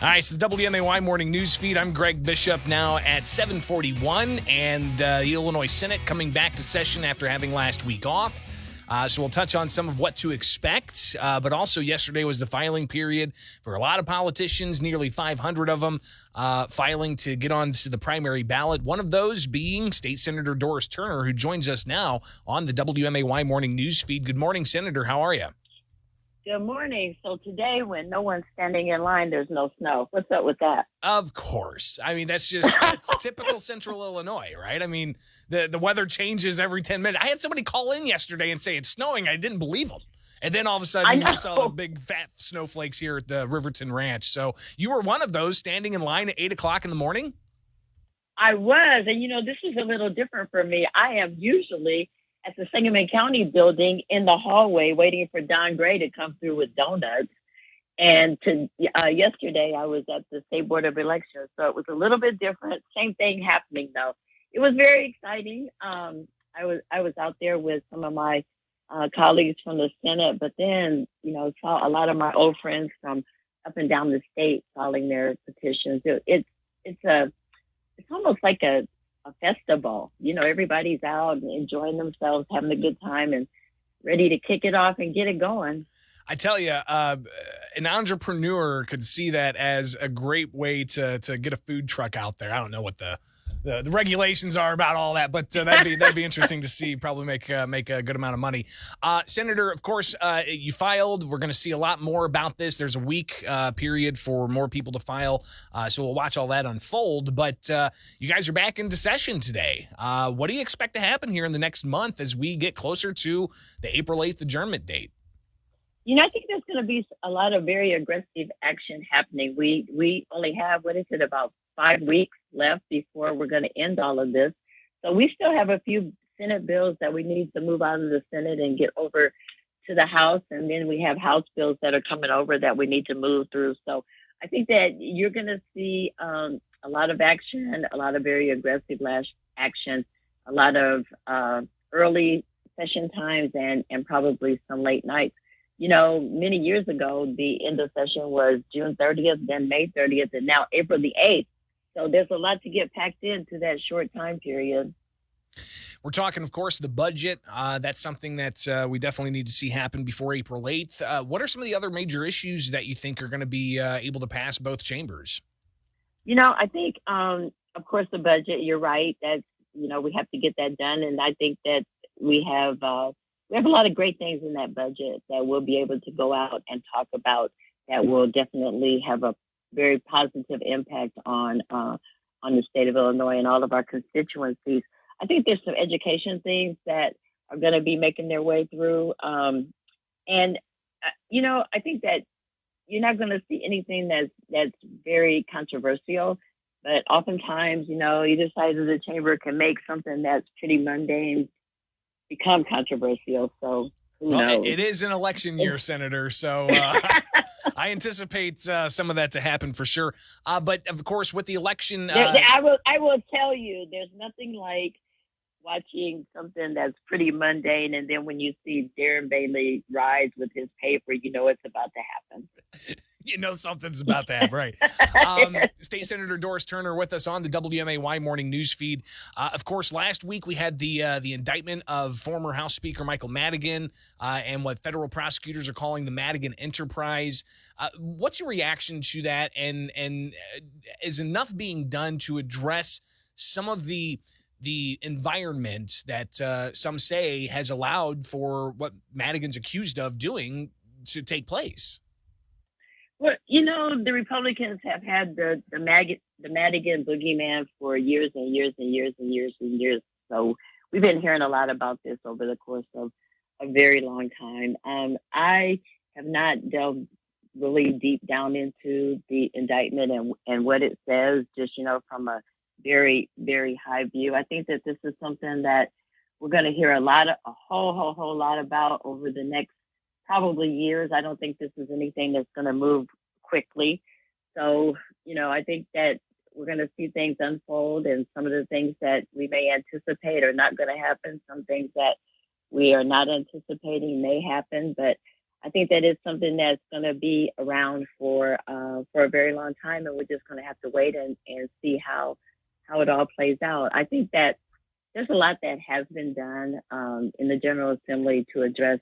All right, so the WMAY morning news feed. I'm Greg Bishop now at 7:41, and the Illinois Senate coming back to session after having last week off. So we'll touch on some of what to expect, but also yesterday was the filing period for a lot of politicians, nearly 500 of them filing to get on to the primary ballot. One of those being State Senator Doris Turner, who joins us now on the WMAY morning news feed. Good morning, Senator. How are you? Good morning. So today, when no one's standing in line, there's no snow. What's up with that? Of course. I mean, that's typical Central Illinois, right? I mean, the weather changes every 10 minutes. I had somebody call in yesterday and say it's snowing. I didn't believe them. And then all of a sudden, we saw the big fat snowflakes here at the Riverton Ranch. So you were one of those standing in line at 8 o'clock in the morning? I was. And, this is a little different for me. I am usually at the Sangamon County building in the hallway waiting for Don Gray to come through with donuts. And yesterday I was at the State Board of Elections, so it was a little bit different. Same thing happening, though. It was very exciting. I was out there with some of my colleagues from the Senate, but then, saw a lot of my old friends from up and down the state filing their petitions. It's almost like a festival. Everybody's out and enjoying themselves, having a good time, and ready to kick it off and get it going. I tell you, an entrepreneur could see that as a great way to get a food truck out there. I don't know what the regulations are about all that, but that'd be interesting to see. Probably make a good amount of money. Senator, of course, you filed. We're going to see a lot more about this. There's a week period for more people to file, so we'll watch all that unfold. But you guys are back into session today. What do you expect to happen here in the next month as we get closer to the April 8th adjournment date? I think there's going to be a lot of very aggressive action happening. We only have, about 5 weeks left before we're going to end all of this. So we still have a few Senate bills that we need to move out of the Senate and get over to the House. And then we have House bills that are coming over that we need to move through. So I think that you're going to see a lot of action, a lot of very aggressive action, a lot of early session times and probably some late nights. Many years ago, the end of session was June 30th, then May 30th, and now April the 8th. So there's a lot to get packed into that short time period. We're talking, of course, the budget. That's something that we definitely need to see happen before April 8th. What are some of the other major issues that you think are going to be able to pass both chambers? I think, of course, the budget, you're right. That's, we have to get that done. And I think that we have a lot of great things in that budget that we'll be able to go out and talk about that will definitely have a very positive impact on the state of Illinois and all of our constituencies. I think there's some education things that are going to be making their way through. I think that you're not going to see anything that's very controversial, but oftentimes, either side of the chamber can make something that's pretty mundane become controversial. So who knows? It is an election year, Senator, so I anticipate some of that to happen for sure. But of course, with the election, I will tell you, there's nothing like watching something that's pretty mundane, and then when you see Darren Bailey rise with his paper, it's about to happen. Something's about to happen, right? State Senator Doris Turner with us on the WMAY morning news feed. Of course, last week we had the indictment of former House Speaker Michael Madigan and what federal prosecutors are calling the Madigan Enterprise. What's your reaction to that? And is enough being done to address some of the environment that some say has allowed for what Madigan's accused of doing to take place? Well, the Republicans have had the Madigan boogeyman for years and years and years and years and years. So we've been hearing a lot about this over the course of a very long time. I have not delved really deep down into the indictment and what it says, just, from a very, very high view. I think that this is something that we're going to hear a whole lot about over the next probably years. I don't think this is anything that's going to move quickly. So, I think that we're going to see things unfold, and some of the things that we may anticipate are not going to happen. Some things that we are not anticipating may happen. But I think that is something that's going to be around for a very long time, and we're just going to have to wait and see how it all plays out. I think that there's a lot that has been done in the General Assembly to address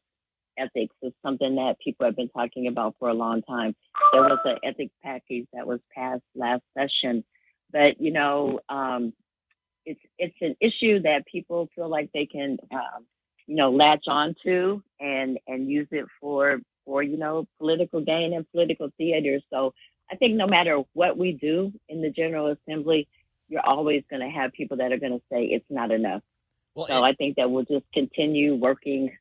ethics. Is something that people have been talking about for a long time. There was an ethics package that was passed last session, but it's an issue that people feel like they can latch onto and use it for political gain and political theater. So I think no matter what we do in the General Assembly, you're always going to have people that are going to say it's not enough. Well, so I think that we'll just continue working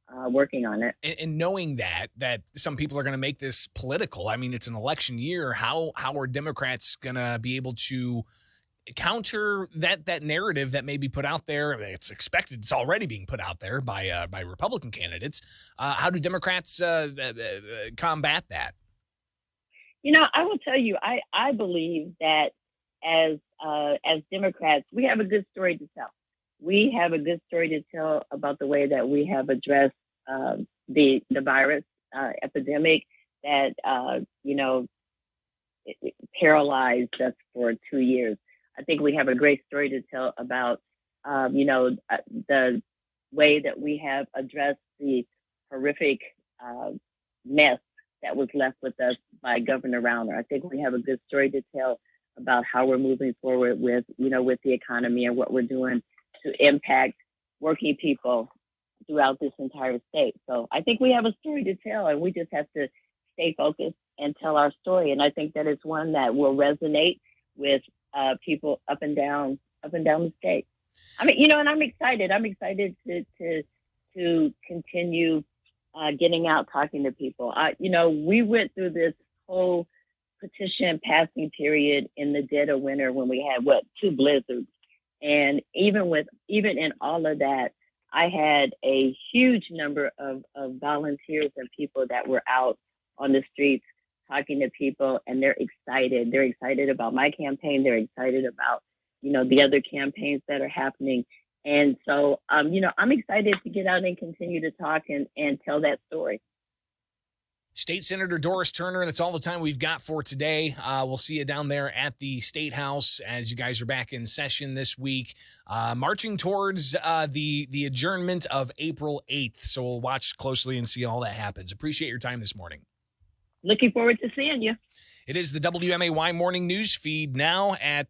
on it. And knowing that some people are going to make this political. I mean, it's an election year. How are Democrats going to be able to counter that narrative that may be put out there? It's expected. It's already being put out there by Republican candidates. How do Democrats combat that? I will tell you, I believe that as Democrats, we have a good story to tell. We have a good story to tell about the way that we have addressed the virus epidemic that it paralyzed us for 2 years. I think we have a great story to tell about the way that we have addressed the horrific mess that was left with us by Governor Rauner. I think we have a good story to tell about how we're moving forward with the economy and what we're doing to impact working people throughout this entire state. So I think we have a story to tell, and we just have to stay focused and tell our story. And I think that it's one that will resonate with people up and down the state. I mean, and I'm excited. I'm excited to continue getting out, talking to people. We went through this whole petition passing period in the dead of winter when we had 2 blizzards, and even in all of that, I had a huge number of volunteers and people that were out on the streets talking to people, and they're excited. They're excited about my campaign. They're excited about the other campaigns that are happening. And so, I'm excited to get out and continue to talk and tell that story. State Senator Doris Turner, that's all the time we've got for today. We'll see you down there at the State House as you guys are back in session this week, marching towards the adjournment of April 8th. So we'll watch closely and see all that happens. Appreciate your time this morning. Looking forward to seeing you. It is the WMAY Morning News Feed now at